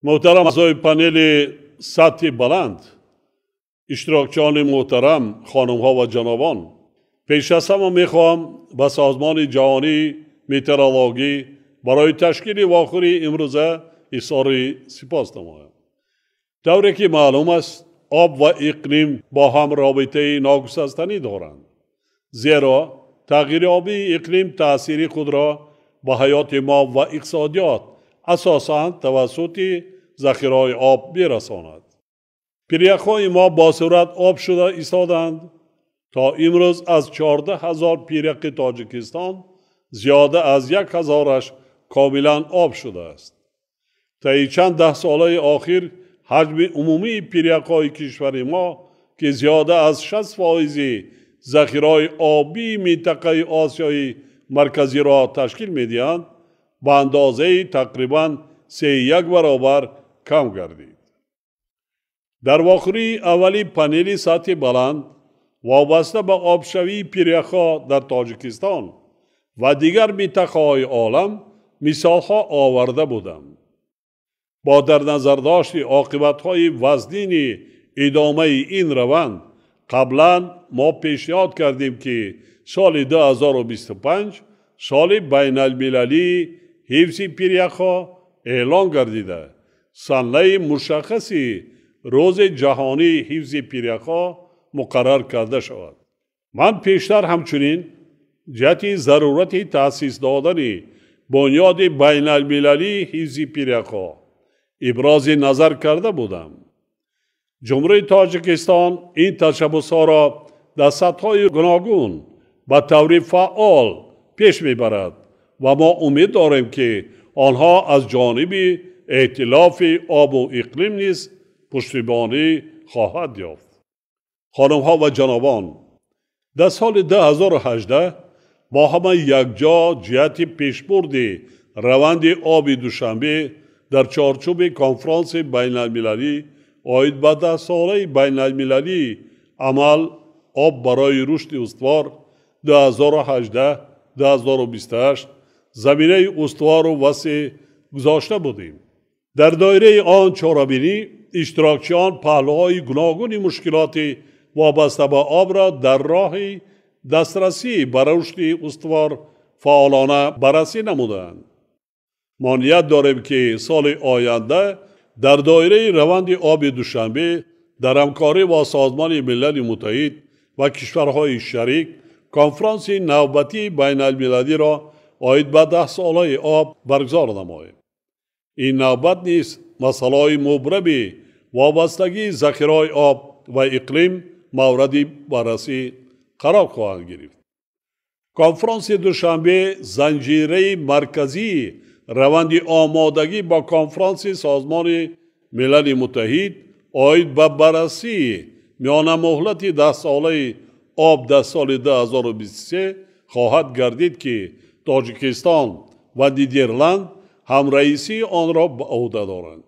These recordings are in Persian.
محترم اعضای پنل سطح بلند، اشتراکچیان محترم، خانم ها و جنابان، پیش از همه میخواهم به سازمان جهانی متئورولوژی برای تشکیل واخوری امروزه اظهار سپاس نمایم. طوری که معلوم است آب و اقلیم با هم رابطه ناگسستنی دارند، زیرا تغییر آبی اقلیم تأثیر خود را به حیات ما و اقتصادیات اساساً توسط ذخیره‌های آب می‌رساند. پیرک‌های ما با صورت آب شده ایستادند. تا امروز از 14,000 پیرک تاجیکستان زیاده از 1,000 کاملا آب شده است. طی چند ده ساله آخر حجم عمومی پیرک‌های کشور ما که زیاده از 60% ذخیره‌های آبی منطقه آسیای مرکزی را تشکیل می‌دهند، به اندازه تقریباً 3 برابر کم گردید. در واخوری اولی پنل سطح بلند وابسته به آبشوی پیرک‌ها در تاجیکستان و دیگر منطقه‌های عالم مثال‌ها آورده بودم. با در نظر داشت عاقبت‌های وزنین ادامه این روند، قبلا ما پیشنهاد کردیم که سال 2025 سال بین المللی حفظ پیرک‌ها اعلان گردیده، سنه مشخصی روز جهانی حفظ پیرک‌ها مقرر کرده شود. من پیشتر همچنین جهت ضرورت تأسیس دادن بنیاد بین المللی حفظ پیرک‌ها ابراز نظر کرده بودم. جمهوری تاجیکستان این تشبس‌ها را در سطح‌های گوناگون به طور فعال پیش میبرد و ما امید داریم که آنها از جانب ائتلاف آب و اقلیم نیز پشتیبانی خواهد یافت. خانم ها و جنابان، در سال 2018 با همه یکجا جهت پیشبرد روند آب دوشنبه در چارچوب کنفرانس بین المللی آید به 10 ساله بین المللی عمل آب برای رشد استوار 2018-2028 زمینه استوار و وسیع گذاشته بودیم. در دایره آن چاره‌بینی اشتراکچیان پهلوهای گوناگون مشکلات وابسته به آب را در راه دسترسی به رشد استوار فعالانه بررسی نمودند. ما نیت داریم که سال آینده در دایره روند آب دوشنبه در همکاری با سازمان ملل متحد و کشورهای شریک کنفرانس نوبتی بین المللی را آید به 10 ساله آب برگزار نماییم. این نوبت نیز مسائل مبرم وابستگی ذخیره‌های آب و اقلیم مورد بررسی قرار خواهد گرفت. کنفرانس دوشنبه زنجیره مرکزی روند آمادگی با کنفرانس سازمان ملل متحد آید به بررسی میان مهلت 10 ساله آب در سال 2023 خواهد گردید که تاجیکستان و نیدرلند هم رئیسی آن را به عهده دارند.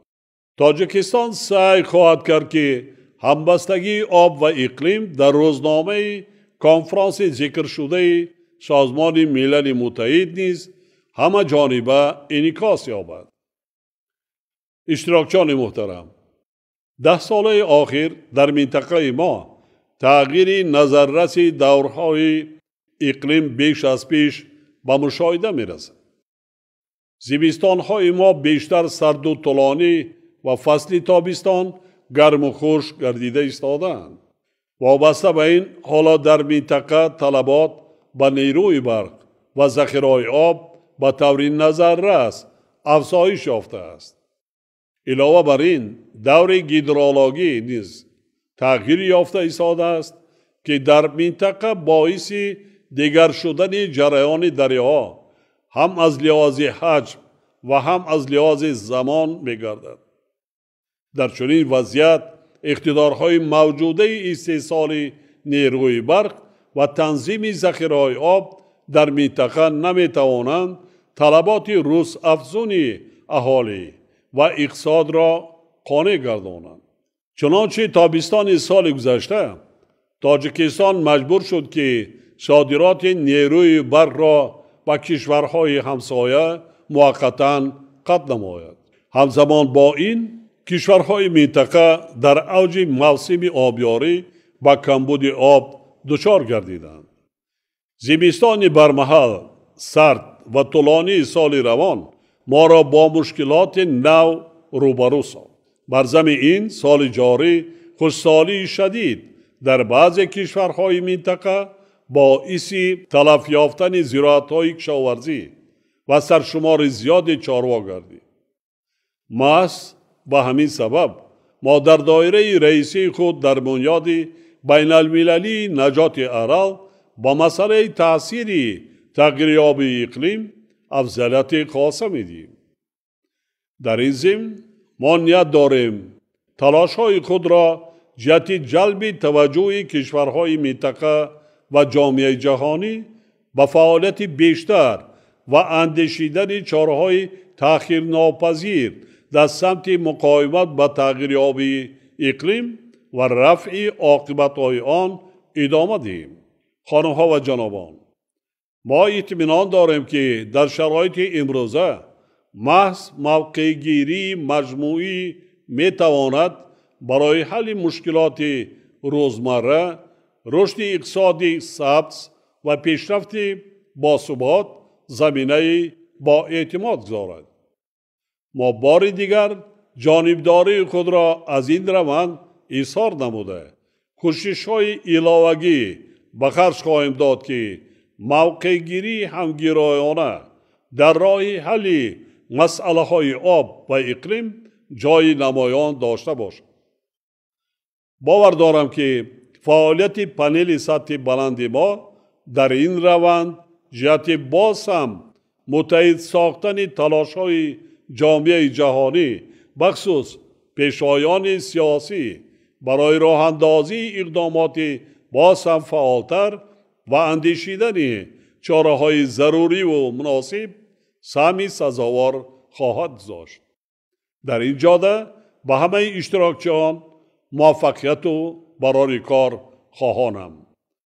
تاجیکستان سعی خواهد کرد که همبستگی آب و اقلیم در روزنامه کنفرانس ذکر شده سازمان ملل متحد نیز همه جانبه انعکاس یابد. اشتراکچیان محترم، 10 ساله آخر در منطقه ما تغییر نظررس دورهای اقلیم بیش از پیش به مشاهده می‌رسد. زمستان‌های ما بیشتر سرد و طولانی و فصل تابستان گرم و خشک گردیده ایستادند. وابسته به این حالات در منطقه طلبات به نیروی برق و ذخیره‌های آب به طور نظررس افزایش یافته است. علاوه بر این دور هیدرولوژی نیز تغییر یافته ایستاده است که در منطقه باعث دیگر شدن جریان دریاها هم از لحاظ حجم و هم از لحاظ زمان می‌گردد. در چنین وضعیت اقتدارهای موجوده استحصال نیروی برق و تنظیم ذخیره‌های آب در منطقه نمی‌توانند طلبات روز افزون اهالی و اقتصاد را قانع گردانند. چنانچه تابستان سال گذشته تاجیکستان مجبور شد که صادرات نیروی برق را به کشورهای همسایه موقتاً قطع نماید. همزمان با این کشورهای منطقه در اوج موسم آبیاری با کمبود آب دچار گردیدند. زمستان برمحل سرد و طولانی سال روان ما را با مشکلات نو روبرو ساخت. بر ضمن این سال جاری خشکسالی شدید در بعضی کشورهای منطقه باعث تلف یافتن زراعت‌های کشاورزی و سرشمار زیاد چاروا گردید. محض به همین سبب ما در دایره رئیسی خود در بنیاد بین المللی نجات ارال با مسئله تأثیر تغییریاب اقلیم افضلیت خاصه میدیم. در این ضمن ما نیت داریم تلاش‌های خود را جهت جلب توجه کشورهای منطقه و جامعه جهانی به فعالیت بیشتر و اندیشیدن چاره‌های تأخیر ناپذیر در سمت مقاومت با تغییریاب اقلیم و رفع عاقبت‌های آن ادامه دهیم. خانم‌ها و جنابان، ما اطمینان داریم که در شرایط امروزه محض موقع گیری مجموعی میتواند برای حل مشکلات روزمره، رشد اقتصادی ثبت و پیشرفت باثبات زمینه با اعتماد گذارد. ما بار دیگر جانبداری خود را از این روند اظهار نموده کوشش‌های علاوگی به خرج خواهیم داد که موقع گیری همگرایانه در راه حل مسئله های آب و اقلیم جای نمایان داشته باشد. باور دارم که فعالیت پنل سطح بلند ما در این روند جهت باز هم متحد ساختن تلاش های جامعه جهانی بخصوص پیشوایان سیاسی برای راه اندازی اقدامات باز هم فعالتر و اندیشیدن چاره های ضروری و مناسب سهمی سزاوار خواهد داشت. در این جاده به همه اشتراکچیان موفقیت و برای کار خواهانم.